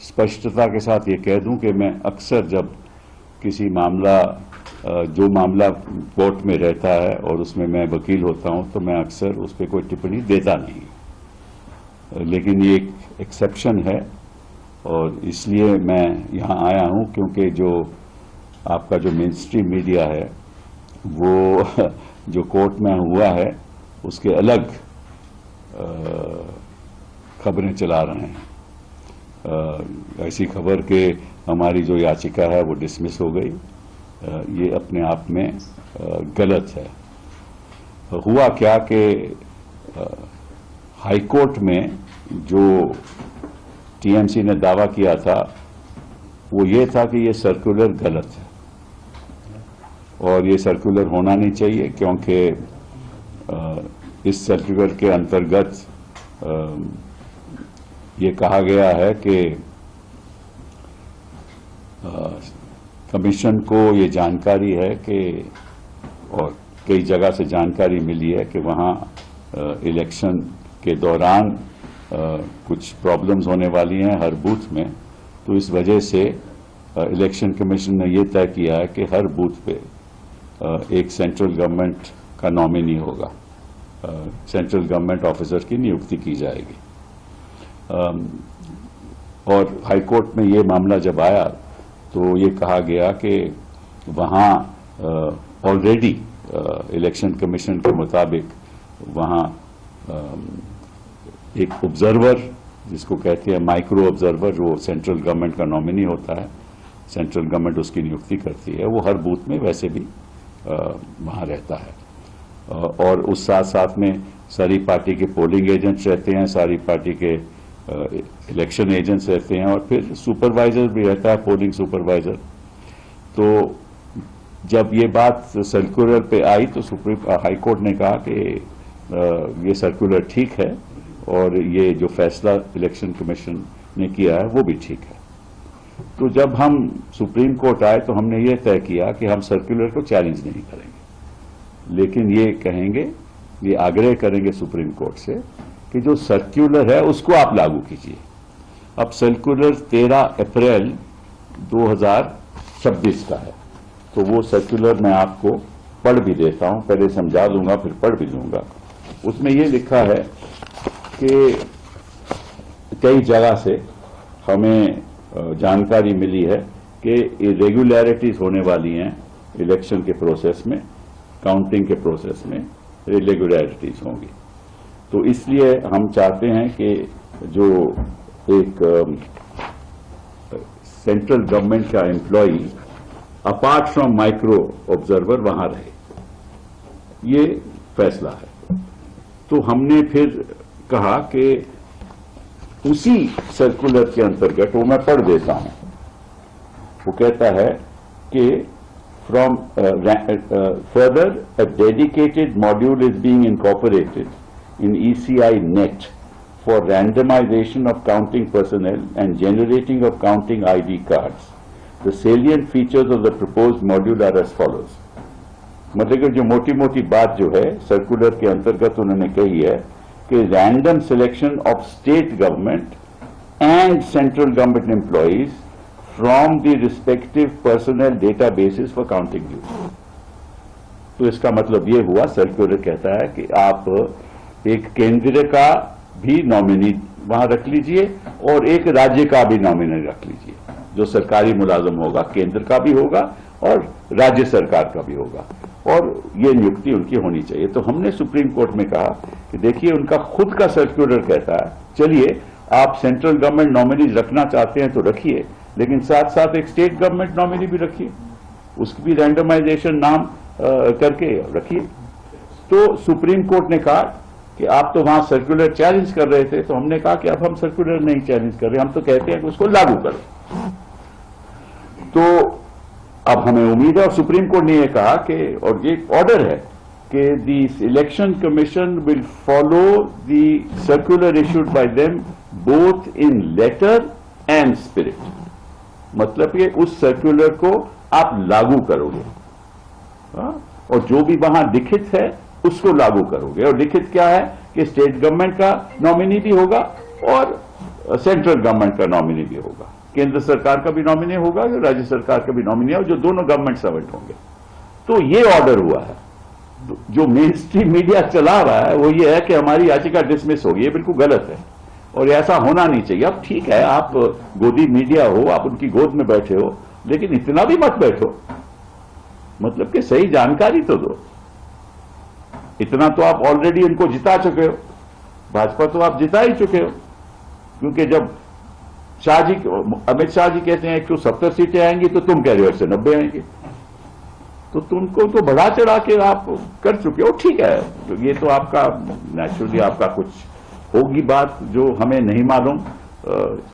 स्पष्टता के साथ ये कह दूं कि मैं अक्सर जब किसी मामला जो मामला कोर्ट में रहता है और उसमें मैं वकील होता हूं तो मैं अक्सर उस पर कोई टिप्पणी देता नहीं, लेकिन ये एक एक्सेप्शन है और इसलिए मैं यहाँ आया हूं क्योंकि जो आपका जो मेन स्ट्रीम मीडिया है वो जो कोर्ट में हुआ है उसके अलग खबरें चला रहे हैं। ऐसी खबर कि हमारी जो याचिका है वो डिसमिस हो गई, ये अपने आप में गलत है। हुआ क्या कि हाई कोर्ट में जो टीएमसी ने दावा किया था वो ये था कि ये सर्कुलर गलत है और ये सर्कुलर होना नहीं चाहिए क्योंकि इस सर्कुलर के अंतर्गत ये कहा गया है कि कमीशन को ये जानकारी है कि और कई जगह से जानकारी मिली है कि वहाँ इलेक्शन के दौरान कुछ प्रॉब्लम्स होने वाली हैं हर बूथ में, तो इस वजह से इलेक्शन कमीशन ने ये तय किया है कि हर बूथ पे एक सेंट्रल गवर्नमेंट का नॉमिनी होगा, सेंट्रल गवर्नमेंट ऑफिसर की नियुक्ति की जाएगी। और हाई कोर्ट में ये मामला जब आया तो ये कहा गया कि वहाँ ऑलरेडी इलेक्शन कमीशन के मुताबिक वहाँ एक ऑब्जर्वर जिसको कहते हैं माइक्रो ऑब्जर्वर, वो सेंट्रल गवर्नमेंट का नॉमिनी होता है, सेंट्रल गवर्नमेंट उसकी नियुक्ति करती है, वो हर बूथ में वैसे भी वहाँ रहता है। और उस साथ साथ में सारी पार्टी के पोलिंग एजेंट्स रहते हैं, सारी पार्टी के इलेक्शन एजेंट्स रहते हैं और फिर सुपरवाइजर भी रहता है, पोलिंग सुपरवाइजर। तो जब ये बात सर्कुलर पे आई तो सुप्रीम हाई कोर्ट ने कहा कि ये सर्कुलर ठीक है और ये जो फैसला इलेक्शन कमीशन ने किया है वो भी ठीक है। तो जब हम सुप्रीम कोर्ट आए तो हमने ये तय किया कि हम सर्कुलर को चैलेंज नहीं करेंगे, लेकिन ये कहेंगे, ये आग्रह करेंगे सुप्रीम कोर्ट से कि जो सर्कुलर है उसको आप लागू कीजिए। अब सर्कुलर 13 अप्रैल 2026 का है, तो वो सर्कुलर मैं आपको पढ़ भी देता हूं, पहले समझा दूंगा फिर पढ़ भी दूंगा। उसमें ये लिखा है कि कई जगह से हमें जानकारी मिली है कि इरेगुलरिटीज होने वाली हैं इलेक्शन के प्रोसेस में, काउंटिंग के प्रोसेस में इरेगुलरिटीज होंगी। तो इसलिए हम चाहते हैं कि जो एक सेंट्रल गवर्नमेंट का employee apart from micro observer वहां रहे, ये फैसला है। तो हमने फिर कहा कि उसी सर्कुलर के अंतर्गत, वो मैं पढ़ देता हूं, वो कहता है कि from further a dedicated module is being incorporated in ECI net for randomization of counting personnel and generating of counting ID cards. The salient features of the proposed module are as follows. मतलब कि जो मोटी मोटी बात जो है circular के अंतर्गत उन्होंने कही है कि random selection of state government and central government employees from the respective personal databases for counting duty. तो इसका मतलब ये हुआ, सर्कुलर कहता है कि आप एक केंद्र का भी नॉमिनी वहां रख लीजिए और एक राज्य का भी नॉमिनी रख लीजिए। जो सरकारी मुलाजम होगा केंद्र का भी होगा और राज्य सरकार का भी होगा, और ये नियुक्ति उनकी होनी चाहिए। तो हमने सुप्रीम कोर्ट में कहा कि देखिए उनका खुद का सर्कुलर कहता है, चलिए आप सेंट्रल गवर्नमेंट नॉमिनी रखना चाहते हैं तो रखिए, लेकिन साथ साथ एक स्टेट गवर्नमेंट नॉमिनी भी रखिए, उसकी भी रैंडमाइजेशन नाम करके रखिए। तो सुप्रीम कोर्ट ने कहा कि आप तो वहां सर्कुलर चैलेंज कर रहे थे, तो हमने कहा कि अब हम सर्कुलर नहीं चैलेंज कर रहे, हम तो कहते हैं कि उसको लागू करो। तो अब हमें उम्मीद है, और सुप्रीम कोर्ट ने यह कहा कि, और ये ऑर्डर है कि the election commission will follow the circular issued by them both in letter and spirit. मतलब कि उस सर्कुलर को आप लागू करोगे और जो भी वहां लिखित है उसको लागू करोगे। और लिखित क्या है कि स्टेट गवर्नमेंट का नॉमिनी भी होगा और सेंट्रल गवर्नमेंट का नॉमिनी भी होगा, केंद्र सरकार का भी नॉमिनी होगा, राज्य सरकार का भी नॉमिनी है, जो दोनों गवर्नमेंट सर्वेंट होंगे। तो ये ऑर्डर हुआ है। जो मेन स्ट्रीम मीडिया चला रहा है वो ये है कि हमारी याचिका डिसमिस होगी, ये बिल्कुल गलत है और ऐसा होना नहीं चाहिए। अब ठीक है, आप गोदी मीडिया हो, आप उनकी गोद में बैठे हो, लेकिन इतना भी मत बैठो, मतलब कि सही जानकारी तो दो। इतना तो आप ऑलरेडी उनको जिता चुके हो, भाजपा तो आप जिता ही चुके हो, क्योंकि जब अमित शाह जी कहते हैं 170 सीटें आएंगी तो तुम कह रहे हो 190 आएंगी, तो तुमको तो बढ़ा चढ़ा के आप कर चुके हो। ठीक है, तो ये तो आपका नेचुरली आपका कुछ होगी बात जो हमें नहीं मालूम।